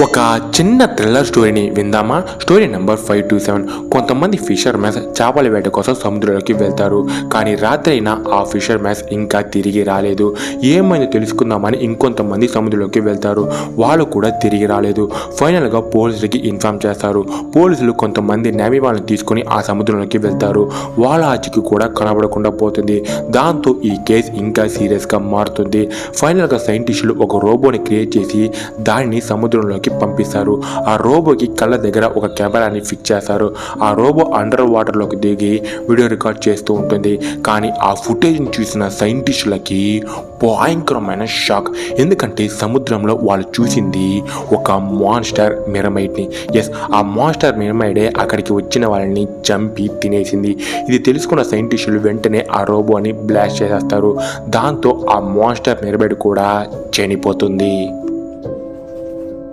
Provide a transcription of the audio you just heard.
ఒక చిన్న థ్రిల్లర్ స్టోరీని విందామా. Story number 527. కొంతమంది ఫిషర్ మ్యాన్స్ చేపల వేట కోసం సముద్రంలోకి వెళ్తారు. కానీ రాత్రి అయినా ఆ ఫిషర్ మ్యాన్స్ ఇంకా తిరిగి రాలేదు. ఏమైందో తెలుసుకుందామని ఇంకొంతమంది సముద్రంలోకి వెళ్తారు. వాళ్ళు కూడా తిరిగి రాలేదు. ఫైనల్గా పోలీసులకి ఇన్ఫార్మ్ చేస్తారు. పోలీసులు కొంతమంది నేవీ వాళ్ళని తీసుకొని ఆ సముద్రంలోకి వెళ్తారు. వాళ్ళ ఆచూకీ కూడా కనబడకుండా పోతుంది. దాంతో ఈ కేసు ఇంకా సీరియస్గా మారుతుంది. ఫైనల్గా సైంటిస్టులు ఒక రోబోని క్రియేట్ చేసి దానిని సముద్రంలోకి పంపిస్తారు. ఆ రోబోకి కళ్ళ దగ్గర ఒక కెమెరాని ఫిక్స్ చేస్తారు. ఆ రోబో అండర్ వాటర్లోకి దిగి వీడియో రికార్డ్ చేస్తూ ఉంటుంది. కానీ ఆ ఫుటేజ్ని చూసిన సైంటిస్టులకి భయంకరమైన షాక్. ఎందుకంటే సముద్రంలో వాళ్ళు చూసింది ఒక మాన్స్టర్ మిరమైడ్ని. ఎస్, ఆ మాన్స్టర్ మిరమైడే అక్కడికి వచ్చిన వాళ్ళని చంపి తినేసింది. ఇది తెలుసుకున్న సైంటిస్టులు వెంటనే ఆ రోబోని బ్లాస్ట్ చేసేస్తారు. దాంతో ఆ మాన్స్టర్ మిరమైడ్ కూడా చనిపోతుంది.